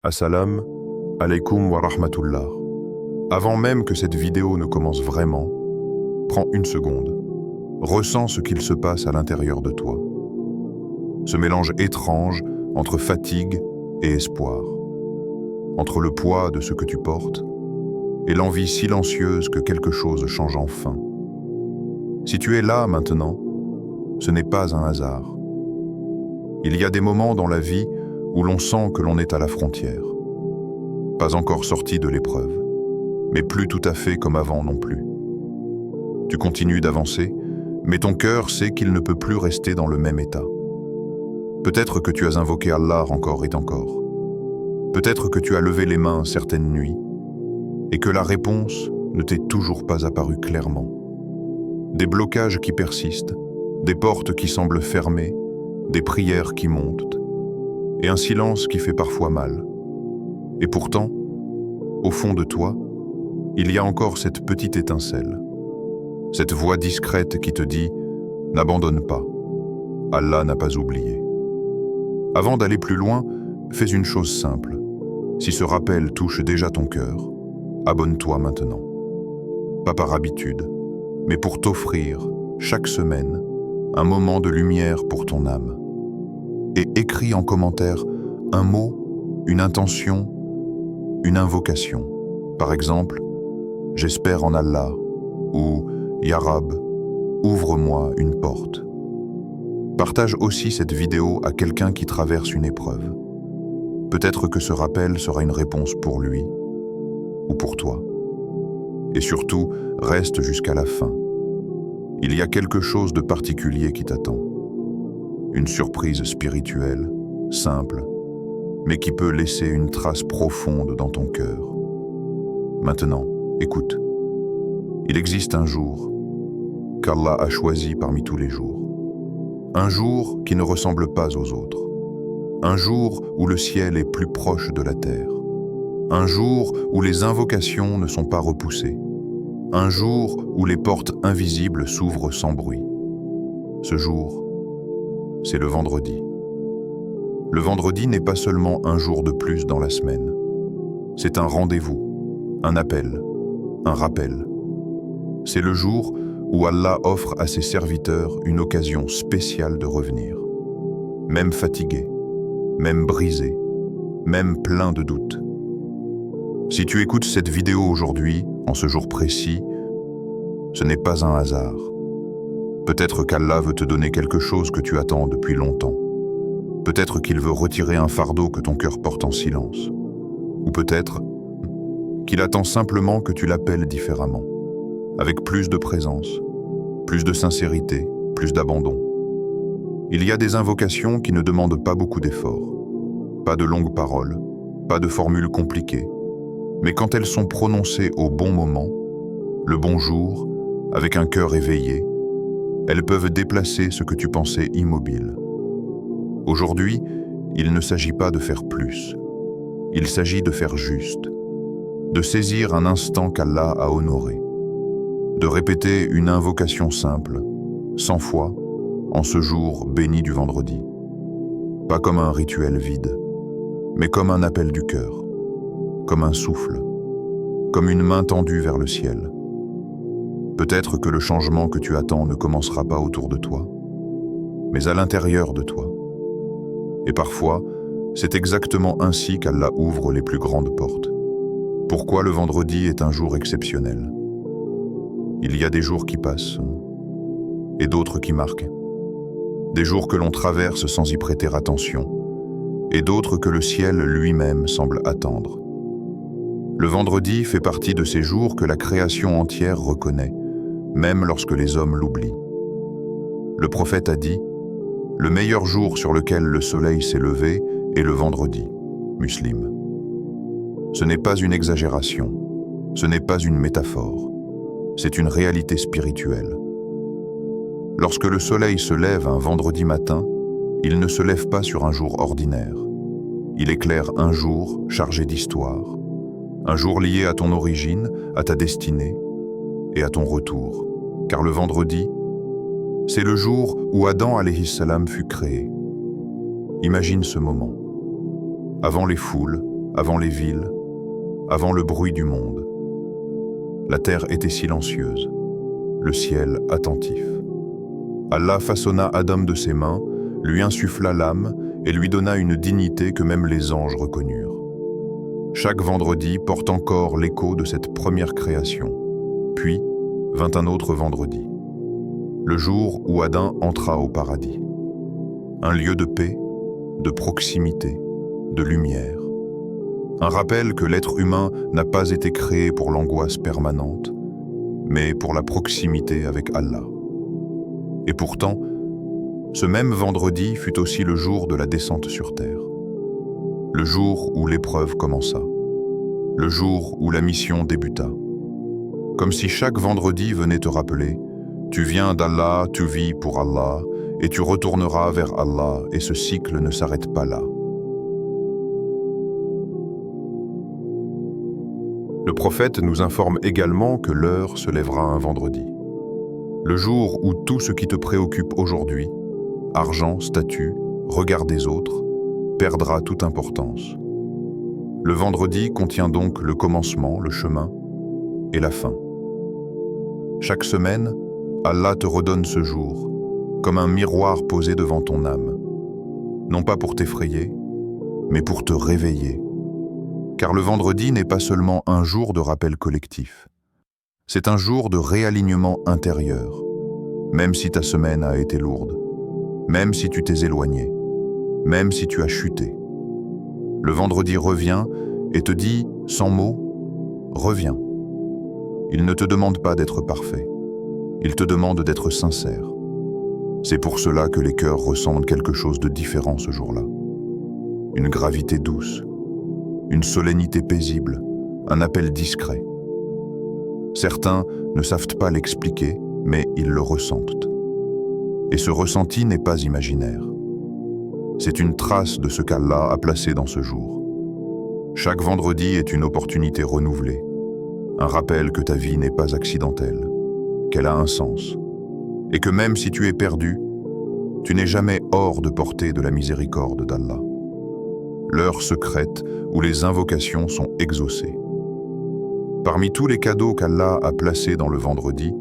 Assalam alaikum wa rahmatullah. Avant même que cette vidéo ne commence vraiment, prends une seconde. Ressens ce qu'il se passe à l'intérieur de toi. Ce mélange étrange entre fatigue et espoir. Entre le poids de ce que tu portes et l'envie silencieuse que quelque chose change enfin. Si tu es là maintenant, ce n'est pas un hasard. Il y a des moments dans la vie où l'on sent que l'on est à la frontière. Pas encore sorti de l'épreuve, mais plus tout à fait comme avant non plus. Tu continues d'avancer, mais ton cœur sait qu'il ne peut plus rester dans le même état. Peut-être que tu as invoqué Allah encore et encore. Peut-être que tu as levé les mains certaines nuits, et que la réponse ne t'est toujours pas apparue clairement. Des blocages qui persistent, des portes qui semblent fermées, des prières qui montent, et un silence qui fait parfois mal. Et pourtant, au fond de toi, il y a encore cette petite étincelle, cette voix discrète qui te dit « N'abandonne pas, Allah n'a pas oublié ». Avant d'aller plus loin, fais une chose simple. Si ce rappel touche déjà ton cœur, abonne-toi maintenant. Pas par habitude, mais pour t'offrir, chaque semaine, un moment de lumière pour ton âme. Et écris en commentaire un mot, une intention, une invocation. Par exemple, « J'espère en Allah » ou « Ya Rab, ouvre-moi une porte ». Partage aussi cette vidéo à quelqu'un qui traverse une épreuve. Peut-être que ce rappel sera une réponse pour lui ou pour toi. Et surtout, reste jusqu'à la fin. Il y a quelque chose de particulier qui t'attend. Une surprise spirituelle, simple, mais qui peut laisser une trace profonde dans ton cœur. Maintenant, écoute. Il existe un jour qu'Allah a choisi parmi tous les jours. Un jour qui ne ressemble pas aux autres. Un jour où le ciel est plus proche de la terre. Un jour où les invocations ne sont pas repoussées. Un jour où les portes invisibles s'ouvrent sans bruit. Ce jour, c'est le vendredi. Le vendredi n'est pas seulement un jour de plus dans la semaine. C'est un rendez-vous, un appel, un rappel. C'est le jour où Allah offre à ses serviteurs une occasion spéciale de revenir. Même fatigué, même brisé, même plein de doutes. Si tu écoutes cette vidéo aujourd'hui, en ce jour précis, ce n'est pas un hasard. Peut-être qu'Allah veut te donner quelque chose que tu attends depuis longtemps. Peut-être qu'il veut retirer un fardeau que ton cœur porte en silence. Ou peut-être qu'il attend simplement que tu l'appelles différemment, avec plus de présence, plus de sincérité, plus d'abandon. Il y a des invocations qui ne demandent pas beaucoup d'efforts, pas de longues paroles, pas de formules compliquées, mais quand elles sont prononcées au bon moment, le bon jour, avec un cœur éveillé, elles peuvent déplacer ce que tu pensais immobile. Aujourd'hui, il ne s'agit pas de faire plus. Il s'agit de faire juste, de saisir un instant qu'Allah a honoré, de répéter une invocation simple, 100 fois, en ce jour béni du vendredi. Pas comme un rituel vide, mais comme un appel du cœur, comme un souffle, comme une main tendue vers le ciel. Peut-être que le changement que tu attends ne commencera pas autour de toi, mais à l'intérieur de toi. Et parfois, c'est exactement ainsi qu'Allah ouvre les plus grandes portes. Pourquoi le vendredi est un jour exceptionnel? Il y a des jours qui passent, et d'autres qui marquent. Des jours que l'on traverse sans y prêter attention, et d'autres que le ciel lui-même semble attendre. Le vendredi fait partie de ces jours que la création entière reconnaît, même lorsque les hommes l'oublient. Le prophète a dit « Le meilleur jour sur lequel le soleil s'est levé est le vendredi » Muslim. Ce n'est pas une exagération, ce n'est pas une métaphore, c'est une réalité spirituelle. Lorsque le soleil se lève un vendredi matin, il ne se lève pas sur un jour ordinaire. Il éclaire un jour chargé d'histoire, un jour lié à ton origine, à ta destinée et à ton retour. Car le vendredi, c'est le jour où Adam alayhi salam fut créé. Imagine ce moment. Avant les foules, avant les villes, avant le bruit du monde. La terre était silencieuse, le ciel attentif. Allah façonna Adam de ses mains, lui insuffla l'âme et lui donna une dignité que même les anges reconnurent. Chaque vendredi porte encore l'écho de cette première création. Puis vint un autre vendredi, le jour où Adam entra au paradis. Un lieu de paix, de proximité, de lumière. Un rappel que l'être humain n'a pas été créé pour l'angoisse permanente, mais pour la proximité avec Allah. Et pourtant, ce même vendredi fut aussi le jour de la descente sur terre. Le jour où l'épreuve commença. Le jour où la mission débuta. Comme si chaque vendredi venait te rappeler « Tu viens d'Allah, tu vis pour Allah, et tu retourneras vers Allah, et ce cycle ne s'arrête pas là. » Le prophète nous informe également que l'heure se lèvera un vendredi. Le jour où tout ce qui te préoccupe aujourd'hui, argent, statut, regard des autres, perdra toute importance. Le vendredi contient donc le commencement, le chemin et la fin. Chaque semaine, Allah te redonne ce jour, comme un miroir posé devant ton âme. Non pas pour t'effrayer, mais pour te réveiller. Car le vendredi n'est pas seulement un jour de rappel collectif. C'est un jour de réalignement intérieur, même si ta semaine a été lourde, même si tu t'es éloigné, même si tu as chuté. Le vendredi revient et te dit, sans mots, reviens. Il ne te demande pas d'être parfait, il te demande d'être sincère. C'est pour cela que les cœurs ressentent quelque chose de différent ce jour-là. Une gravité douce, une solennité paisible, un appel discret. Certains ne savent pas l'expliquer, mais ils le ressentent. Et ce ressenti n'est pas imaginaire. C'est une trace de ce qu'Allah a placé dans ce jour. Chaque vendredi est une opportunité renouvelée, un rappel que ta vie n'est pas accidentelle, qu'elle a un sens, et que même si tu es perdu, tu n'es jamais hors de portée de la miséricorde d'Allah. L'heure secrète où les invocations sont exaucées. Parmi tous les cadeaux qu'Allah a placés dans le vendredi,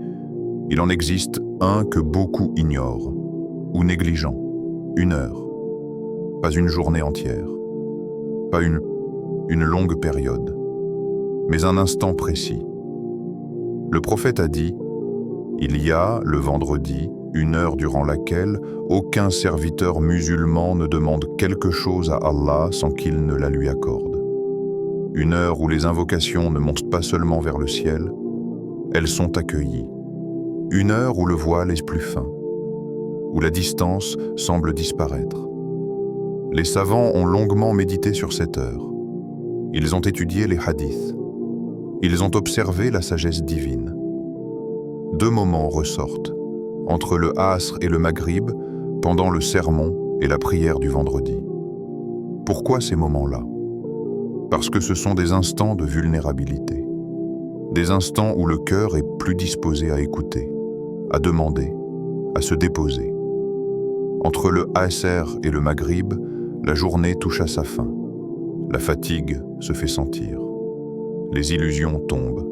il en existe un que beaucoup ignorent, ou négligent, une heure. Pas une journée entière, pas une longue période, mais un instant précis. Le prophète a dit, « Il y a, le vendredi, une heure durant laquelle aucun serviteur musulman ne demande quelque chose à Allah sans qu'il ne la lui accorde. Une heure où les invocations ne montent pas seulement vers le ciel, elles sont accueillies. Une heure où le voile est plus fin, où la distance semble disparaître. Les savants ont longuement médité sur cette heure. Ils ont étudié les hadiths. Ils ont observé la sagesse divine. Deux moments ressortent, entre le Asr et le Maghrib, pendant le sermon et la prière du vendredi. Pourquoi ces moments-là? Parce que ce sont des instants de vulnérabilité. Des instants où le cœur est plus disposé à écouter, à demander, à se déposer. Entre le Asr et le Maghrib, la journée touche à sa fin. La fatigue se fait sentir. Les illusions tombent.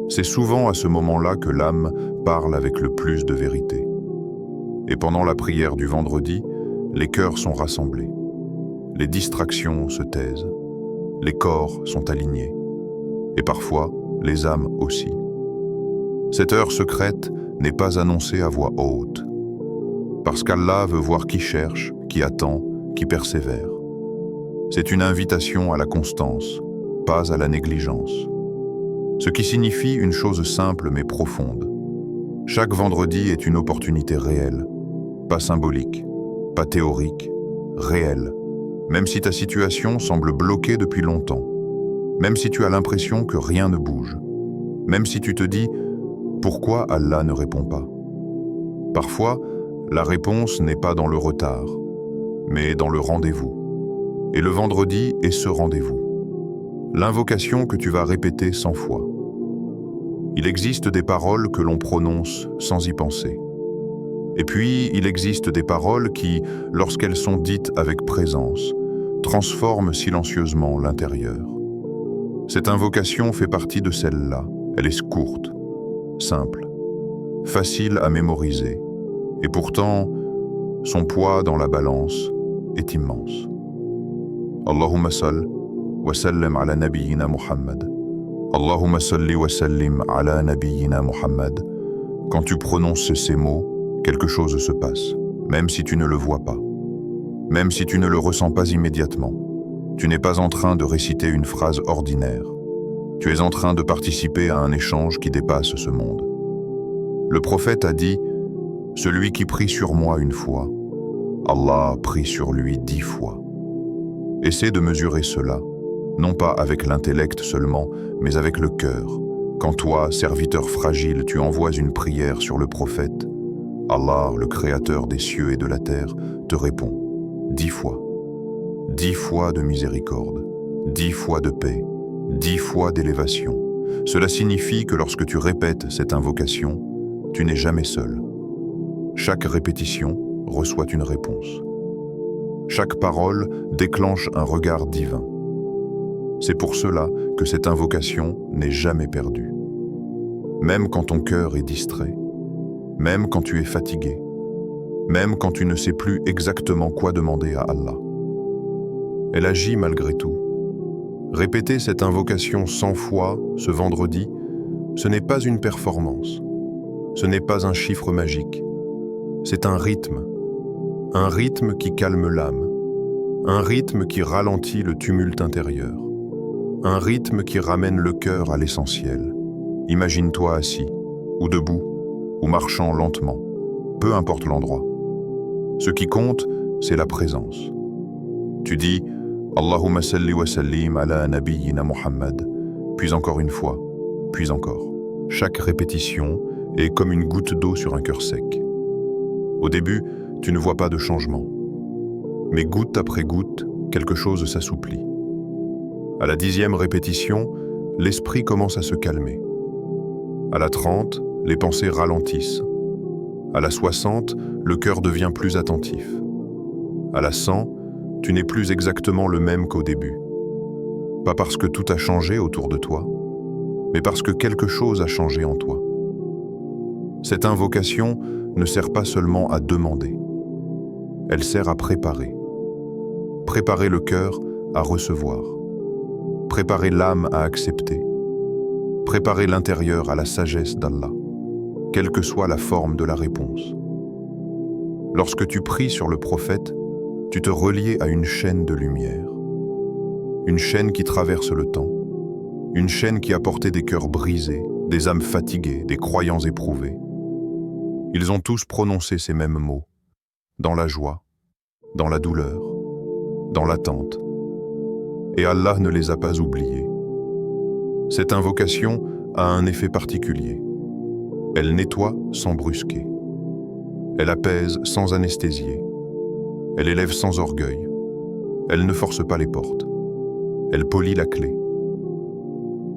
C'est souvent à ce moment-là que l'âme parle avec le plus de vérité. Et pendant la prière du vendredi, les cœurs sont rassemblés. Les distractions se taisent. Les corps sont alignés. Et parfois, les âmes aussi. Cette heure secrète n'est pas annoncée à voix haute. Parce qu'Allah veut voir qui cherche, qui attend, qui persévère. C'est une invitation à la constance, pas à la négligence. Ce qui signifie une chose simple mais profonde. Chaque vendredi est une opportunité réelle, pas symbolique, pas théorique, réelle. Même si ta situation semble bloquée depuis longtemps, même si tu as l'impression que rien ne bouge, même si tu te dis « Pourquoi Allah ne répond pas ?» Parfois, la réponse n'est pas dans le retard, mais dans le rendez-vous. Et le vendredi est ce rendez-vous. L'invocation que tu vas répéter 100 fois. Il existe des paroles que l'on prononce sans y penser. Et puis, il existe des paroles qui, lorsqu'elles sont dites avec présence, transforme silencieusement l'intérieur. Cette invocation fait partie de celle-là. Elle est courte, simple, facile à mémoriser, et pourtant, son poids dans la balance est immense. Allahumma salli wa sallim ala nabiyyina Muhammad. Allahumma salli wa sallim ala nabiyyina Muhammad. Quand tu prononces ces mots, quelque chose se passe, même si tu ne le vois pas, même si tu ne le ressens pas immédiatement. Tu n'es pas en train de réciter une phrase ordinaire. Tu es en train de participer à un échange qui dépasse ce monde. Le prophète a dit « Celui qui prie sur moi une fois, Allah prie sur lui 10 fois. » Essaie de mesurer cela, non pas avec l'intellect seulement, mais avec le cœur. Quand toi, serviteur fragile, tu envoies une prière sur le prophète, Allah, le créateur des cieux et de la terre, te répond 10 fois. 10 fois de miséricorde, 10 fois de paix, 10 fois d'élévation. Cela signifie que lorsque tu répètes cette invocation, tu n'es jamais seul. Chaque répétition reçoit une réponse. Chaque parole déclenche un regard divin. C'est pour cela que cette invocation n'est jamais perdue. Même quand ton cœur est distrait, même quand tu es fatigué, même quand tu ne sais plus exactement quoi demander à Allah. Elle agit malgré tout. Répéter cette invocation 100 fois ce vendredi, ce n'est pas une performance. Ce n'est pas un chiffre magique. C'est un rythme qui calme l'âme, un rythme qui ralentit le tumulte intérieur, un rythme qui ramène le cœur à l'essentiel. Imagine-toi assis, ou debout, ou marchant lentement, peu importe l'endroit. Ce qui compte, c'est la présence. Tu dis « Allahumma salli wa sallim ala nabiyyina Muhammad » puis encore une fois, puis encore. Chaque répétition est comme une goutte d'eau sur un cœur sec. Au début, tu ne vois pas de changement. Mais goutte après goutte, quelque chose s'assouplit. À la 10e répétition, l'esprit commence à se calmer. À la 30, les pensées ralentissent. À la 60, le cœur devient plus attentif. À la 100, tu n'es plus exactement le même qu'au début. Pas parce que tout a changé autour de toi, mais parce que quelque chose a changé en toi. Cette invocation ne sert pas seulement à demander. Elle sert à préparer. Préparer le cœur à recevoir. Préparer l'âme à accepter. Préparer l'intérieur à la sagesse d'Allah, quelle que soit la forme de la réponse. Lorsque tu pries sur le prophète, tu te relies à une chaîne de lumière. Une chaîne qui traverse le temps. Une chaîne qui a porté des cœurs brisés, des âmes fatiguées, des croyants éprouvés. Ils ont tous prononcé ces mêmes mots, dans la joie, dans la douleur, dans l'attente. Et Allah ne les a pas oubliés. Cette invocation a un effet particulier. Elle nettoie sans brusquer. Elle apaise sans anesthésier. Elle élève sans orgueil. Elle ne force pas les portes. Elle polit la clé.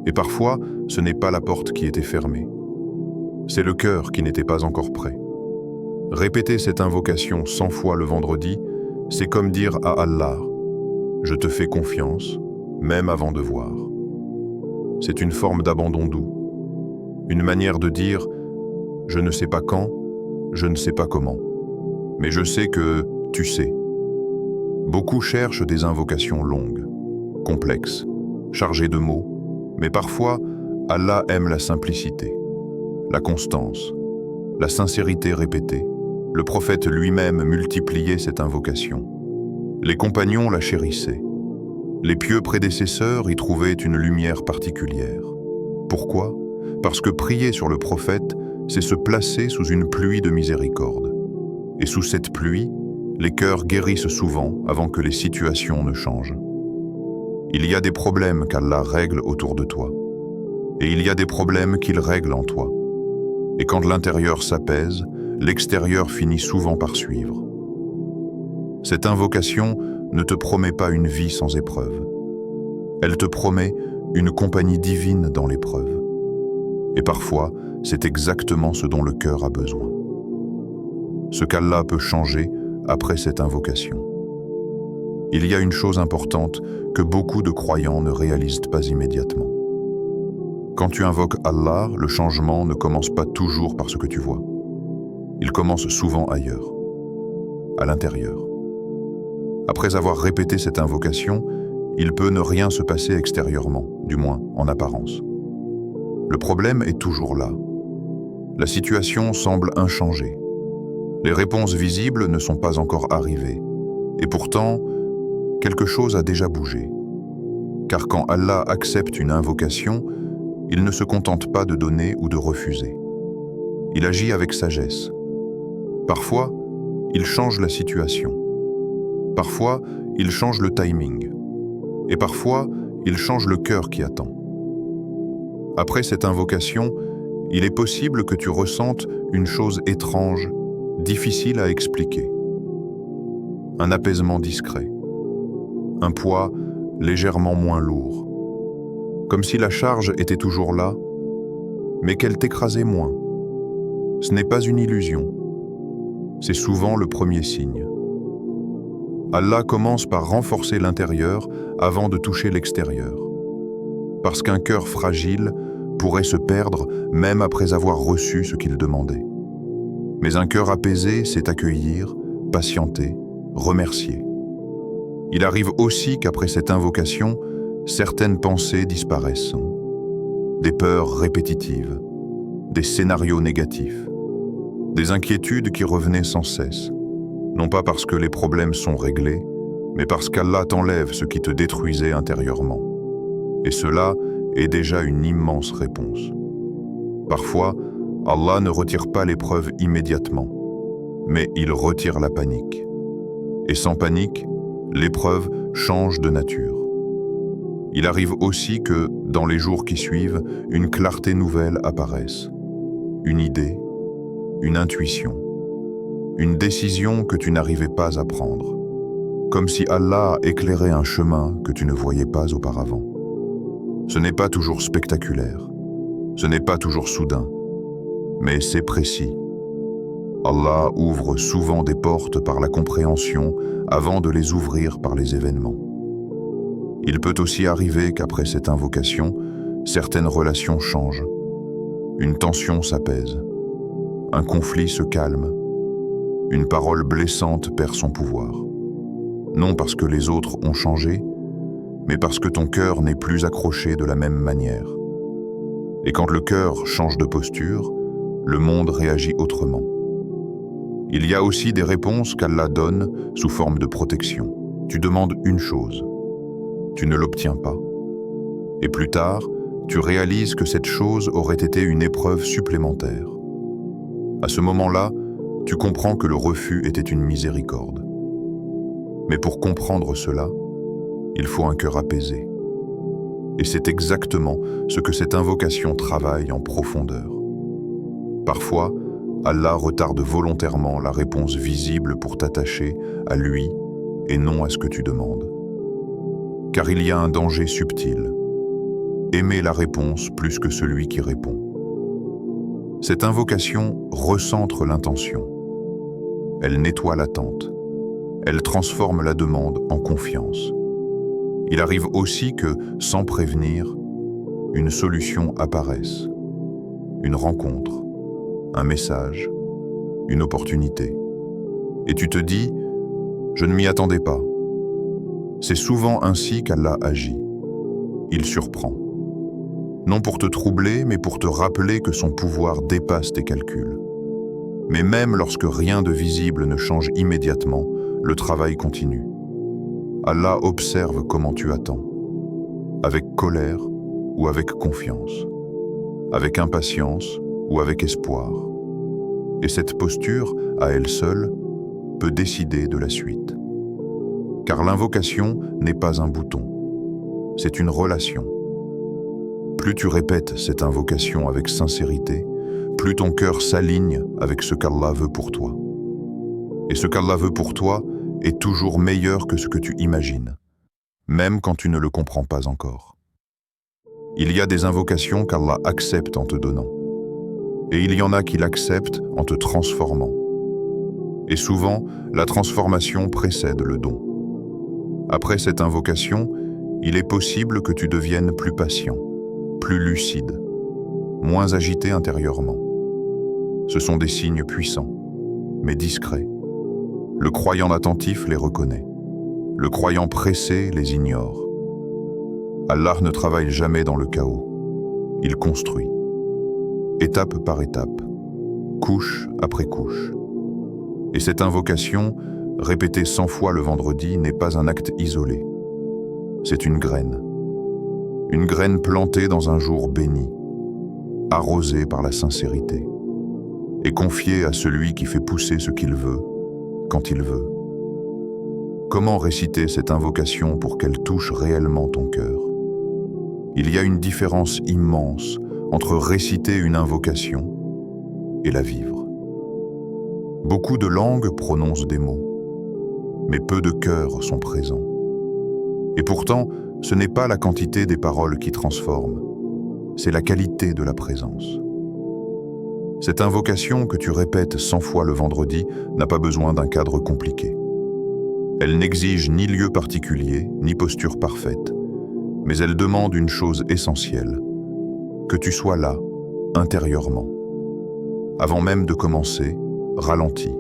Et parfois, ce n'est pas la porte qui était fermée. C'est le cœur qui n'était pas encore prêt. Répéter cette invocation 100 fois le vendredi, c'est comme dire à Allah « Je te fais confiance, même avant de voir ». C'est une forme d'abandon doux, une manière de dire « Je ne sais pas quand, je ne sais pas comment, mais je sais que tu sais ». Beaucoup cherchent des invocations longues, complexes, chargées de mots, mais parfois, Allah aime la simplicité, la constance, la sincérité répétée. Le prophète lui-même multipliait cette invocation. Les compagnons la chérissaient. Les pieux prédécesseurs y trouvaient une lumière particulière. Pourquoi? Parce que prier sur le prophète, c'est se placer sous une pluie de miséricorde. Et sous cette pluie, les cœurs guérissent souvent avant que les situations ne changent. Il y a des problèmes qu'Allah règle autour de toi. Et il y a des problèmes qu'il règle en toi. Et quand l'intérieur s'apaise, l'extérieur finit souvent par suivre. Cette invocation ne te promet pas une vie sans épreuve. Elle te promet une compagnie divine dans l'épreuve. Et parfois, c'est exactement ce dont le cœur a besoin. Ce qu'Allah peut changer après cette invocation. Il y a une chose importante que beaucoup de croyants ne réalisent pas immédiatement. Quand tu invoques Allah, le changement ne commence pas toujours par ce que tu vois. Il commence souvent ailleurs, à l'intérieur. Après avoir répété cette invocation, il peut ne rien se passer extérieurement, du moins en apparence. Le problème est toujours là. La situation semble inchangée. Les réponses visibles ne sont pas encore arrivées. Et pourtant, quelque chose a déjà bougé. Car quand Allah accepte une invocation, il ne se contente pas de donner ou de refuser. Il agit avec sagesse. Parfois, il change la situation. Parfois, il change le timing. Et parfois, il change le cœur qui attend. Après cette invocation, il est possible que tu ressentes une chose étrange, difficile à expliquer. Un apaisement discret. Un poids légèrement moins lourd. Comme si la charge était toujours là, mais qu'elle t'écrasait moins. Ce n'est pas une illusion. C'est souvent le premier signe. Allah commence par renforcer l'intérieur avant de toucher l'extérieur. Parce qu'un cœur fragile pourrait se perdre même après avoir reçu ce qu'il demandait. Mais un cœur apaisé sait accueillir, patienter, remercier. Il arrive aussi qu'après cette invocation, certaines pensées disparaissent. Des peurs répétitives, des scénarios négatifs, des inquiétudes qui revenaient sans cesse, non pas parce que les problèmes sont réglés, mais parce qu'Allah t'enlève ce qui te détruisait intérieurement. Et cela est déjà une immense réponse. Parfois, Allah ne retire pas l'épreuve immédiatement, mais il retire la panique. Et sans panique, l'épreuve change de nature. Il arrive aussi que, dans les jours qui suivent, une clarté nouvelle apparaisse. Une idée, une intuition, une décision que tu n'arrivais pas à prendre. Comme si Allah éclairait un chemin que tu ne voyais pas auparavant. Ce n'est pas toujours spectaculaire, ce n'est pas toujours soudain, mais c'est précis. Allah ouvre souvent des portes par la compréhension avant de les ouvrir par les événements. Il peut aussi arriver qu'après cette invocation, certaines relations changent. Une tension s'apaise, un conflit se calme, une parole blessante perd son pouvoir. Non parce que les autres ont changé, mais parce que ton cœur n'est plus accroché de la même manière. Et quand le cœur change de posture, le monde réagit autrement. Il y a aussi des réponses qu'Allah donne sous forme de protection. Tu demandes une chose, tu ne l'obtiens pas. Et plus tard, tu réalises que cette chose aurait été une épreuve supplémentaire. À ce moment-là, tu comprends que le refus était une miséricorde. Mais pour comprendre cela, il faut un cœur apaisé. Et c'est exactement ce que cette invocation travaille en profondeur. Parfois, Allah retarde volontairement la réponse visible pour t'attacher à lui et non à ce que tu demandes. Car il y a un danger subtil. Aimer la réponse plus que celui qui répond. Cette invocation recentre l'intention. Elle nettoie l'attente. Elle transforme la demande en confiance. Il arrive aussi que, sans prévenir, une solution apparaisse. Une rencontre, un message, une opportunité. Et tu te dis, je ne m'y attendais pas. C'est souvent ainsi qu'Allah agit. Il surprend. Non pour te troubler, mais pour te rappeler que son pouvoir dépasse tes calculs. Mais même lorsque rien de visible ne change immédiatement, le travail continue. Allah observe comment tu attends, avec colère ou avec confiance, avec impatience ou avec espoir. Et cette posture, à elle seule, peut décider de la suite. Car l'invocation n'est pas un bouton, c'est une relation. Plus tu répètes cette invocation avec sincérité, plus ton cœur s'aligne avec ce qu'Allah veut pour toi. Et ce qu'Allah veut pour toi est toujours meilleur que ce que tu imagines, même quand tu ne le comprends pas encore. Il y a des invocations qu'Allah accepte en te donnant, et il y en a qu'il accepte en te transformant. Et souvent, la transformation précède le don. Après cette invocation, il est possible que tu deviennes plus patient, plus lucide, moins agité intérieurement. Ce sont des signes puissants, mais discrets. Le croyant attentif les reconnaît. Le croyant pressé les ignore. Allah ne travaille jamais dans le chaos. Il construit, étape par étape, couche après couche. Et cette invocation, répétée 100 fois le vendredi, n'est pas un acte isolé. C'est une graine plantée dans un jour béni, arrosée par la sincérité, et confiée à celui qui fait pousser ce qu'il veut, quand il veut. Comment réciter cette invocation pour qu'elle touche réellement ton cœur? Il y a une différence immense entre réciter une invocation et la vivre. Beaucoup de langues prononcent des mots, mais peu de cœurs sont présents. Et pourtant, ce n'est pas la quantité des paroles qui transforme, c'est la qualité de la présence. Cette invocation que tu répètes 100 fois le vendredi n'a pas besoin d'un cadre compliqué. Elle n'exige ni lieu particulier, ni posture parfaite, mais elle demande une chose essentielle, que tu sois là, intérieurement. Avant même de commencer, ralentis.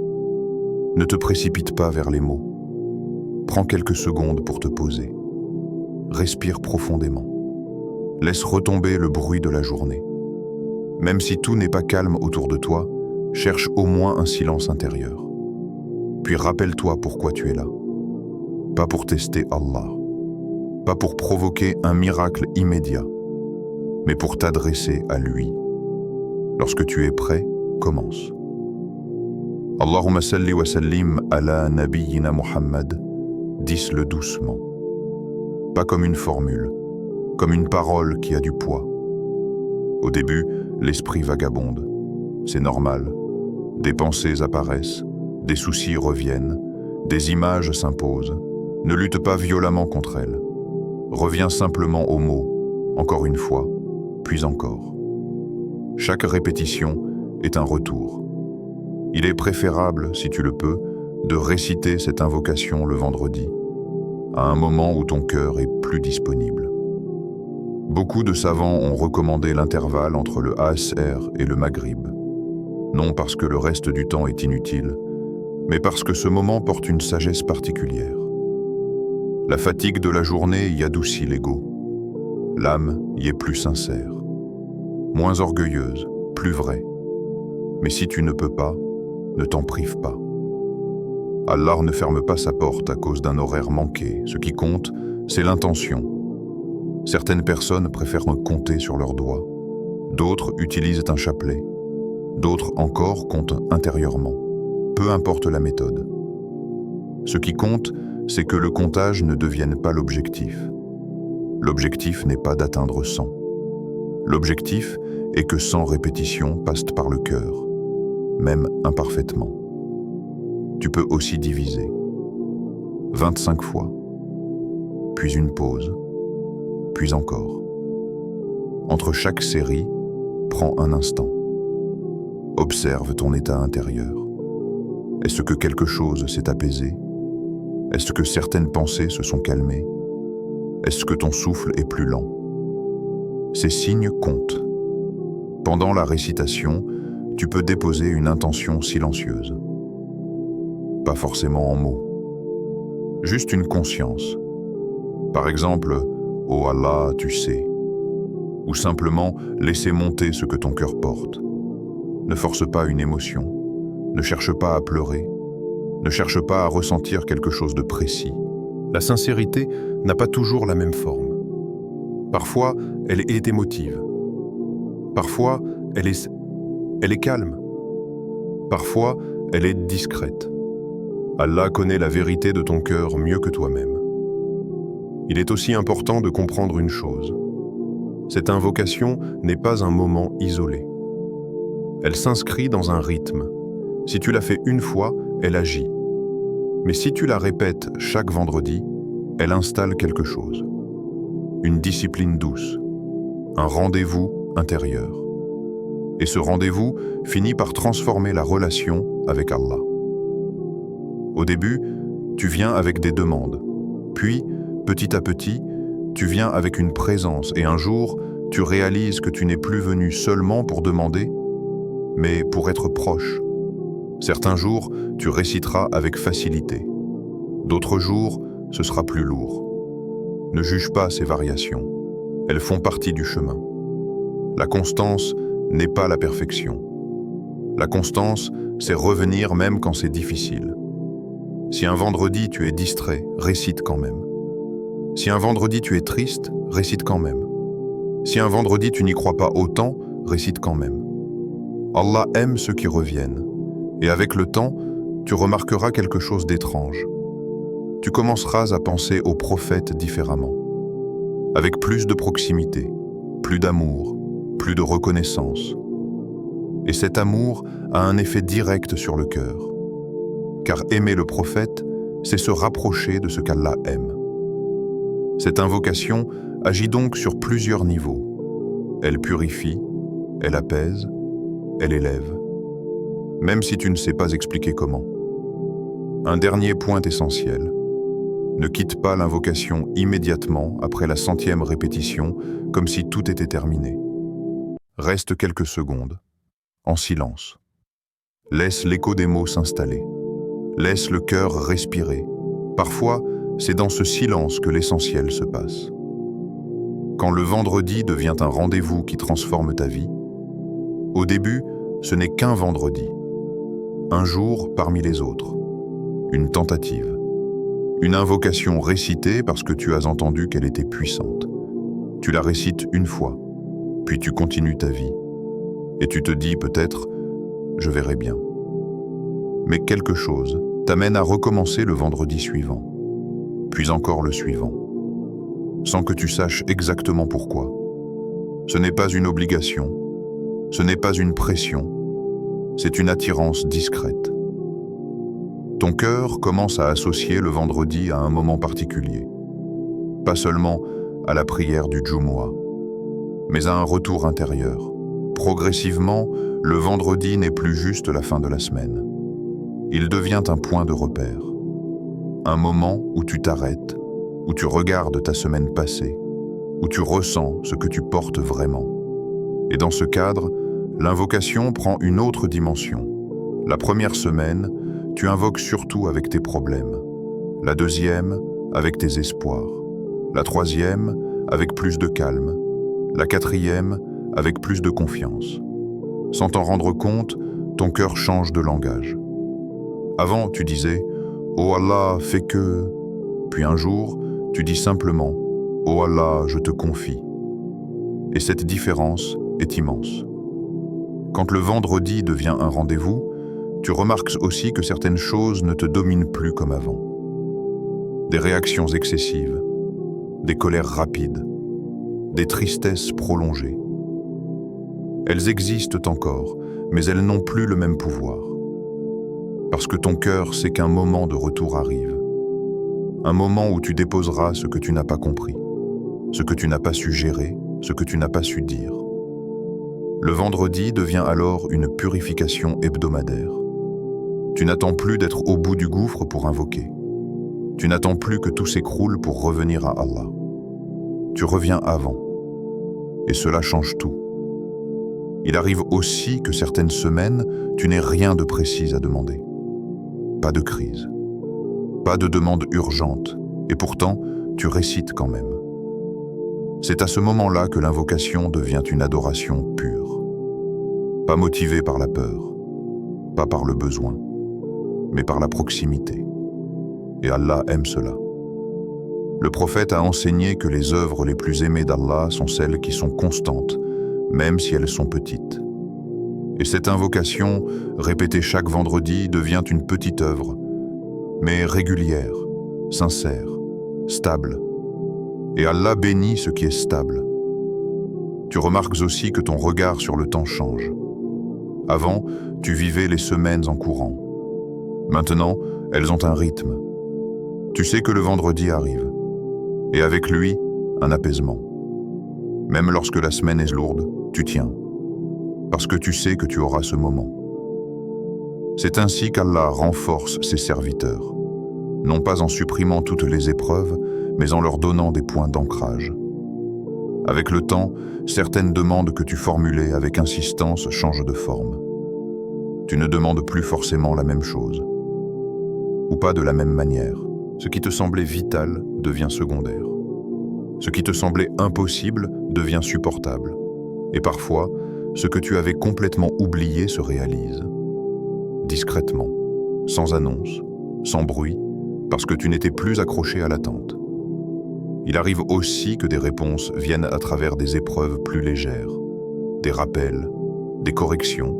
Ne te précipite pas vers les mots. Prends quelques secondes pour te poser. Respire profondément. Laisse retomber le bruit de la journée. Même si tout n'est pas calme autour de toi, cherche au moins un silence intérieur. Puis rappelle-toi pourquoi tu es là. Pas pour tester Allah, pas pour provoquer un miracle immédiat, mais pour t'adresser à lui. Lorsque tu es prêt, commence. Allahumma salli wa sallim ala nabiyyina Muhammad, dis-le doucement. Pas comme une formule, comme une parole qui a du poids. Au début, l'esprit vagabonde. C'est normal. Des pensées apparaissent, des soucis reviennent, des images s'imposent. Ne lutte pas violemment contre elles. Reviens simplement aux mots, encore une fois, puis encore. Chaque répétition est un retour. Il est préférable, si tu le peux, de réciter cette invocation le vendredi, à un moment où ton cœur est plus disponible. Beaucoup de savants ont recommandé l'intervalle entre le Asr et le Maghrib, non parce que le reste du temps est inutile, mais parce que ce moment porte une sagesse particulière. La fatigue de la journée y adoucit l'ego. L'âme y est plus sincère, moins orgueilleuse, plus vraie. Mais si tu ne peux pas, ne t'en prive pas. Allah ne ferme pas sa porte à cause d'un horaire manqué. Ce qui compte, c'est l'intention. Certaines personnes préfèrent compter sur leurs doigts. D'autres utilisent un chapelet. D'autres encore comptent intérieurement. Peu importe la méthode. Ce qui compte, c'est que le comptage ne devienne pas l'objectif. L'objectif n'est pas d'atteindre 100. L'objectif est que 100 répétitions passent par le cœur, même imparfaitement. Tu peux aussi diviser. 25 fois, puis une pause, puis encore. Entre chaque série, prends un instant. Observe ton état intérieur. Est-ce que quelque chose s'est apaisé? Est-ce que certaines pensées se sont calmées? Est-ce que ton souffle est plus lent? Ces signes comptent. Pendant la récitation, tu peux déposer une intention silencieuse. Pas forcément en mots. Juste une conscience. Par exemple, « Oh Allah, tu sais » ou simplement laisser monter ce que ton cœur porte. Ne force pas une émotion. Ne cherche pas à pleurer. Ne cherche pas à ressentir quelque chose de précis. La sincérité n'a pas toujours la même forme. Parfois, elle est émotive. Parfois, elle est calme. Parfois, elle est discrète. Allah connaît la vérité de ton cœur mieux que toi-même. Il est aussi important de comprendre une chose. Cette invocation n'est pas un moment isolé. Elle s'inscrit dans un rythme. Si tu la fais une fois, elle agit. Mais si tu la répètes chaque vendredi, elle installe quelque chose. Une discipline douce. Un rendez-vous intérieur. Et ce rendez-vous finit par transformer la relation avec Allah. Au début, tu viens avec des demandes. Puis, petit à petit, tu viens avec une présence et un jour, tu réalises que tu n'es plus venu seulement pour demander, mais pour être proche. Certains jours, tu réciteras avec facilité. D'autres jours, ce sera plus lourd. Ne juge pas ces variations. Elles font partie du chemin. La constance n'est pas la perfection. La constance, c'est revenir même quand c'est difficile. Si un vendredi tu es distrait, récite quand même. Si un vendredi tu es triste, récite quand même. Si un vendredi tu n'y crois pas autant, récite quand même. Allah aime ceux qui reviennent. Et avec le temps, tu remarqueras quelque chose d'étrange. Tu commenceras à penser aux prophètes différemment. Avec plus de proximité, plus d'amour, plus de reconnaissance. Et cet amour a un effet direct sur le cœur. Car aimer le prophète, c'est se rapprocher de ce qu'Allah aime. Cette invocation agit donc sur plusieurs niveaux. Elle purifie, elle apaise, elle élève. Même si tu ne sais pas expliquer comment. Un dernier point essentiel. Ne quitte pas l'invocation immédiatement après la 100e répétition, comme si tout était terminé. Reste quelques secondes, en silence. Laisse l'écho des mots s'installer. Laisse le cœur respirer. Parfois, c'est dans ce silence que l'essentiel se passe. Quand le vendredi devient un rendez-vous qui transforme ta vie, au début, ce n'est qu'un vendredi. Un jour parmi les autres. Une tentative. Une invocation récitée parce que tu as entendu qu'elle était puissante. Tu la récites une fois, puis tu continues ta vie. Et tu te dis peut-être, je verrai bien. Mais quelque chose t'amène à recommencer le vendredi suivant, puis encore le suivant, sans que tu saches exactement pourquoi. Ce n'est pas une obligation, ce n'est pas une pression, c'est une attirance discrète. Ton cœur commence à associer le vendredi à un moment particulier, pas seulement à la prière du Jumu'ah, mais à un retour intérieur. Progressivement, le vendredi n'est plus juste la fin de la semaine. Il devient un point de repère. Un moment où tu t'arrêtes, où tu regardes ta semaine passée, où tu ressens ce que tu portes vraiment. Et dans ce cadre, l'invocation prend une autre dimension. La première semaine, tu invoques surtout avec tes problèmes. La deuxième, avec tes espoirs. La troisième, avec plus de calme. La quatrième, avec plus de confiance. Sans t'en rendre compte, ton cœur change de langage. Avant, tu disais « Oh Allah, fais que… » Puis un jour, tu dis simplement « Oh Allah, je te confie ». Et cette différence est immense. Quand le vendredi devient un rendez-vous, tu remarques aussi que certaines choses ne te dominent plus comme avant. Des réactions excessives, des colères rapides, des tristesses prolongées. Elles existent encore, mais elles n'ont plus le même pouvoir. Parce que ton cœur sait qu'un moment de retour arrive. Un moment où tu déposeras ce que tu n'as pas compris, ce que tu n'as pas su gérer, ce que tu n'as pas su dire. Le vendredi devient alors une purification hebdomadaire. Tu n'attends plus d'être au bout du gouffre pour invoquer. Tu n'attends plus que tout s'écroule pour revenir à Allah. Tu reviens avant. Et cela change tout. Il arrive aussi que certaines semaines, tu n'aies rien de précis à demander. Pas de crise. Pas de demande urgente. Et pourtant, tu récites quand même. C'est à ce moment-là que l'invocation devient une adoration pure. Pas motivée par la peur, pas par le besoin, mais par la proximité. Et Allah aime cela. Le prophète a enseigné que les œuvres les plus aimées d'Allah sont celles qui sont constantes, même si elles sont petites. Et cette invocation, répétée chaque vendredi, devient une petite œuvre, mais régulière, sincère, stable. Et Allah bénit ce qui est stable. Tu remarques aussi que ton regard sur le temps change. Avant, tu vivais les semaines en courant. Maintenant, elles ont un rythme. Tu sais que le vendredi arrive. Et avec lui, un apaisement. Même lorsque la semaine est lourde, tu tiens. Parce que tu sais que tu auras ce moment. C'est ainsi qu'Allah renforce ses serviteurs. non pas en supprimant toutes les épreuves, mais en leur donnant des points d'ancrage. Avec le temps, certaines demandes que tu formulais avec insistance changent de forme. Tu ne demandes plus forcément la même chose, ou pas de la même manière. Ce qui te semblait vital devient secondaire. Ce qui te semblait impossible devient supportable. Et parfois, ce que tu avais complètement oublié se réalise. Discrètement, sans annonce, sans bruit, parce que tu n'étais plus accroché à l'attente. Il arrive aussi que des réponses viennent à travers des épreuves plus légères, des rappels, des corrections,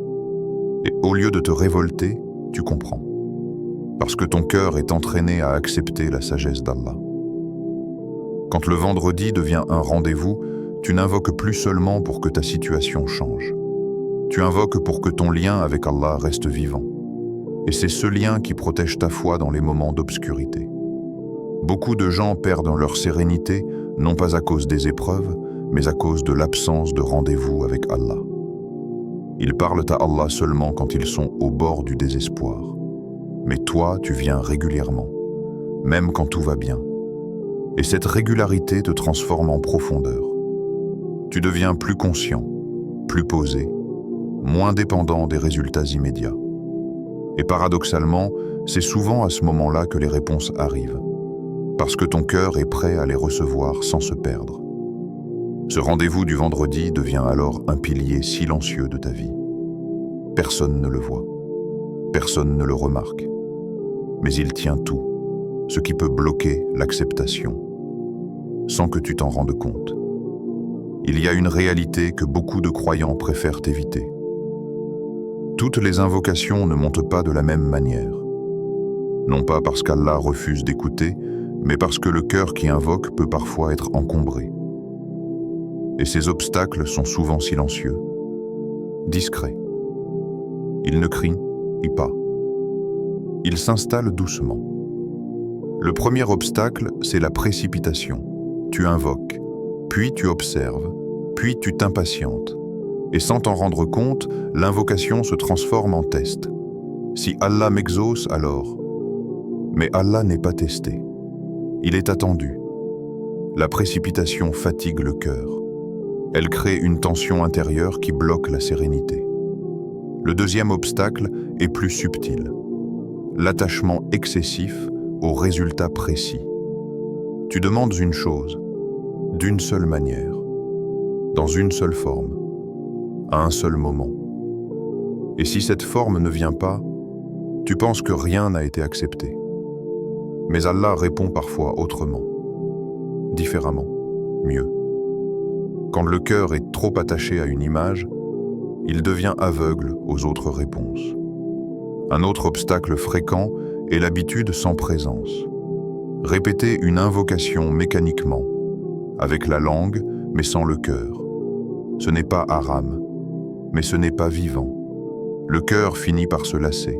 et au lieu de te révolter, tu comprends. Parce que ton cœur est entraîné à accepter la sagesse d'Allah. Quand le vendredi devient un rendez-vous, tu n'invoques plus seulement pour que ta situation change. Tu invoques pour que ton lien avec Allah reste vivant. Et c'est ce lien qui protège ta foi dans les moments d'obscurité. Beaucoup de gens perdent leur sérénité, non pas à cause des épreuves, mais à cause de l'absence de rendez-vous avec Allah. Ils parlent à Allah seulement quand ils sont au bord du désespoir. Mais toi, tu viens régulièrement, même quand tout va bien. Et cette régularité te transforme en profondeur. Tu deviens plus conscient, plus posé, moins dépendant des résultats immédiats. Et paradoxalement, c'est souvent à ce moment-là que les réponses arrivent, parce que ton cœur est prêt à les recevoir sans se perdre. Ce rendez-vous du vendredi devient alors un pilier silencieux de ta vie. Personne ne le voit, personne ne le remarque, mais il tient tout, ce qui peut bloquer l'acceptation, sans que tu t'en rendes compte. Il y a une réalité que beaucoup de croyants préfèrent éviter. Toutes les invocations ne montent pas de la même manière. Non pas parce qu'Allah refuse d'écouter, mais parce que le cœur qui invoque peut parfois être encombré. Et ces obstacles sont souvent silencieux, discrets. Ils ne crient pas. Ils s'installent doucement. Le premier obstacle, c'est la précipitation. Tu invoques, puis tu observes, puis tu t'impatientes. Et sans t'en rendre compte, l'invocation se transforme en test. Si Allah m'exauce, alors. Mais Allah n'est pas testé. Il est attendu. La précipitation fatigue le cœur. Elle crée une tension intérieure qui bloque la sérénité. Le deuxième obstacle est plus subtil. L'attachement excessif au résultat précis. Tu demandes une chose, d'une seule manière, dans une seule forme, à un seul moment. Et si cette forme ne vient pas, tu penses que rien n'a été accepté. Mais Allah répond parfois autrement, différemment, mieux. Quand le cœur est trop attaché à une image, il devient aveugle aux autres réponses. Un autre obstacle fréquent est l'habitude sans présence. Répéter une invocation mécaniquement, avec la langue mais sans le cœur. Ce n'est pas haram, mais ce n'est pas vivant. Le cœur finit par se lasser,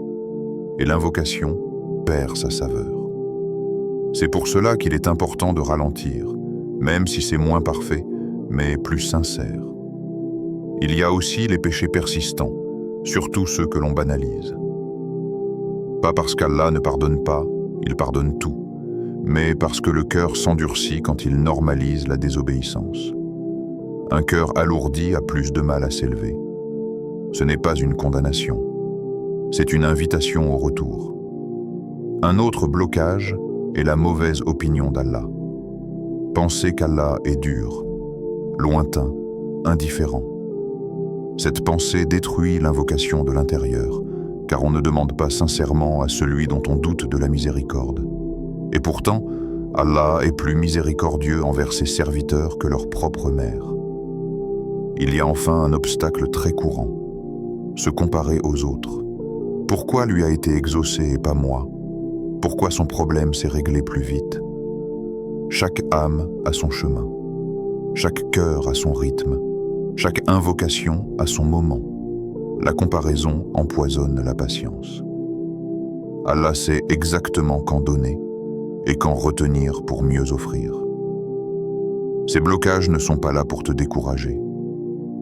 et l'invocation perd sa saveur. C'est pour cela qu'il est important de ralentir, même si c'est moins parfait, mais plus sincère. Il y a aussi les péchés persistants, surtout ceux que l'on banalise. Pas parce qu'Allah ne pardonne pas, il pardonne tout, mais parce que le cœur s'endurcit quand il normalise la désobéissance. Un cœur alourdi a plus de mal à s'élever. Ce n'est pas une condamnation, c'est une invitation au retour. Un autre blocage est la mauvaise opinion d'Allah. Penser qu'Allah est dur, lointain, indifférent. Cette pensée détruit l'invocation de l'intérieur, car on ne demande pas sincèrement à celui dont on doute de la miséricorde. Et pourtant, Allah est plus miséricordieux envers ses serviteurs que leur propre mère. Il y a enfin un obstacle très courant, se comparer aux autres. Pourquoi lui a été exaucé et pas moi? Pourquoi son problème s'est réglé plus vite? Chaque âme a son chemin, chaque cœur a son rythme, chaque invocation a son moment. La comparaison empoisonne la patience. Allah sait exactement quand donner et quand retenir pour mieux offrir. Ces blocages ne sont pas là pour te décourager,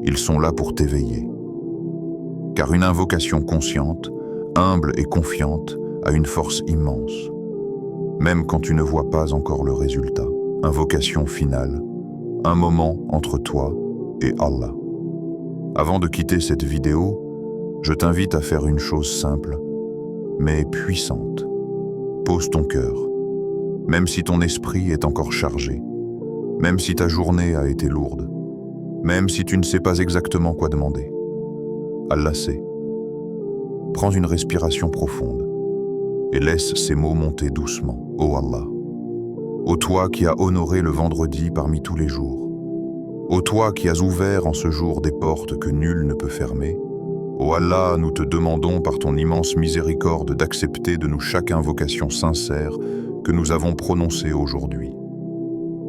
ils sont là pour t'éveiller. Car une invocation consciente, humble et confiante a une force immense. même quand tu ne vois pas encore le résultat. Invocation finale, un moment entre toi et Allah. Avant de quitter cette vidéo, je t'invite à faire une chose simple, mais puissante. Pose ton cœur, même si ton esprit est encore chargé, même si ta journée a été lourde, même si tu ne sais pas exactement quoi demander. Allah sait. Prends une respiration profonde et laisse ces mots monter doucement. Ô Allah, ô toi qui as honoré le vendredi parmi tous les jours, ô toi qui as ouvert en ce jour des portes que nul ne peut fermer, ô Allah, nous te demandons par ton immense miséricorde d'accepter de nous chaque invocation sincère que nous avons prononcée aujourd'hui.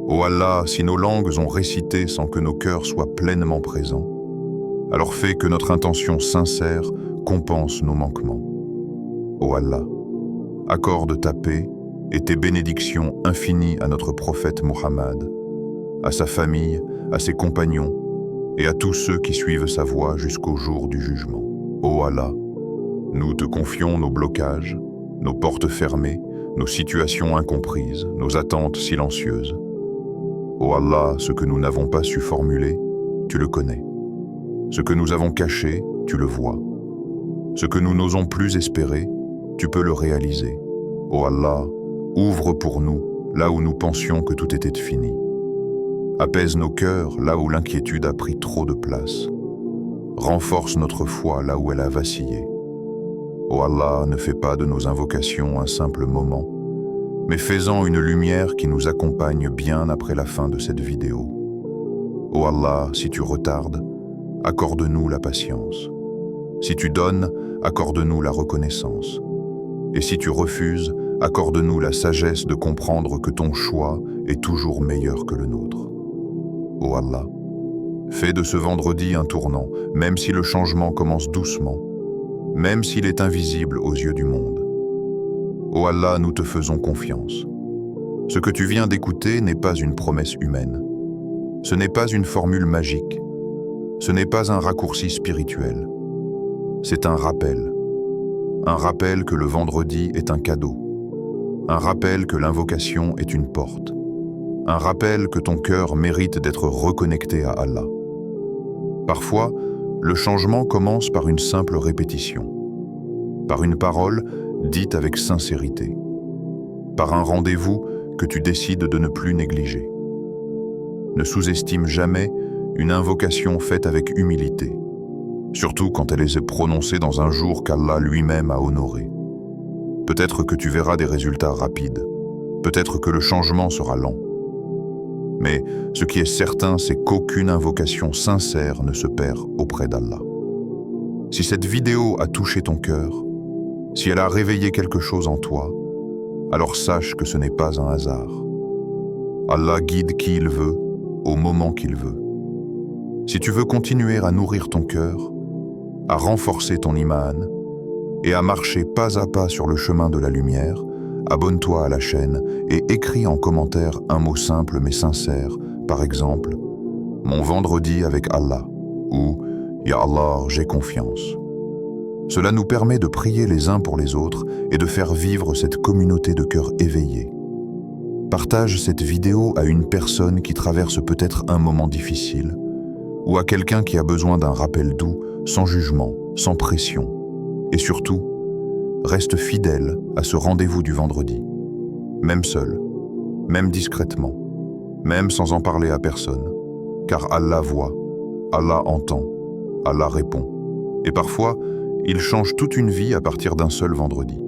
Ô Allah, si nos langues ont récité sans que nos cœurs soient pleinement présents, alors fais que notre intention sincère compense nos manquements. Ô Allah, accorde ta paix et tes bénédictions infinies à notre prophète Mohammed, à sa famille, à ses compagnons et à tous ceux qui suivent sa voie jusqu'au jour du jugement. Ô Allah, nous te confions nos blocages, nos portes fermées, nos situations incomprises, nos attentes silencieuses. Ô Allah, ce que nous n'avons pas su formuler, tu le connais. Ce que nous avons caché, tu le vois. Ce que nous n'osons plus espérer, tu peux le réaliser. Ô Allah, ouvre pour nous là où nous pensions que tout était fini. Apaise nos cœurs là où l'inquiétude a pris trop de place. Renforce notre foi là où elle a vacillé. Ô Allah, ne fais pas de nos invocations un simple moment, mais fais-en une lumière qui nous accompagne bien après la fin de cette vidéo. Ô Allah, si tu retardes, accorde-nous la patience. Si tu donnes, accorde-nous la reconnaissance. Et si tu refuses, accorde-nous la sagesse de comprendre que ton choix est toujours meilleur que le nôtre. Ô Allah, fais de ce vendredi un tournant, même si le changement commence doucement, même s'il est invisible aux yeux du monde. Ô Allah, nous te faisons confiance. Ce que tu viens d'écouter n'est pas une promesse humaine. Ce n'est pas une formule magique. Ce n'est pas un raccourci spirituel. C'est un rappel. Un rappel que le vendredi est un cadeau. Un rappel que l'invocation est une porte. Un rappel que ton cœur mérite d'être reconnecté à Allah. Parfois, le changement commence par une simple répétition, par une parole dite avec sincérité, par un rendez-vous que tu décides de ne plus négliger. Ne sous-estime jamais une invocation faite avec humilité, surtout quand elle est prononcée dans un jour qu'Allah lui-même a honoré. Peut-être que tu verras des résultats rapides, peut-être que le changement sera lent. Mais ce qui est certain, c'est qu'aucune invocation sincère ne se perd auprès d'Allah. Si cette vidéo a touché ton cœur, si elle a réveillé quelque chose en toi, alors sache que ce n'est pas un hasard. Allah guide qui il veut, au moment qu'il veut. Si tu veux continuer à nourrir ton cœur, à renforcer ton iman et à marcher pas à pas sur le chemin de la lumière, abonne-toi à la chaîne et écris en commentaire un mot simple mais sincère, par exemple « Mon vendredi avec Allah » ou « Ya Allah, j'ai confiance ». Cela nous permet de prier les uns pour les autres et de faire vivre cette communauté de cœurs éveillés. Partage cette vidéo à une personne qui traverse peut-être un moment difficile ou à quelqu'un qui a besoin d'un rappel doux, sans jugement, sans pression. Et surtout, reste fidèle à ce rendez-vous du vendredi, même seul, même discrètement, même sans en parler à personne, car Allah voit, Allah entend, Allah répond. Et parfois, il change toute une vie à partir d'un seul vendredi.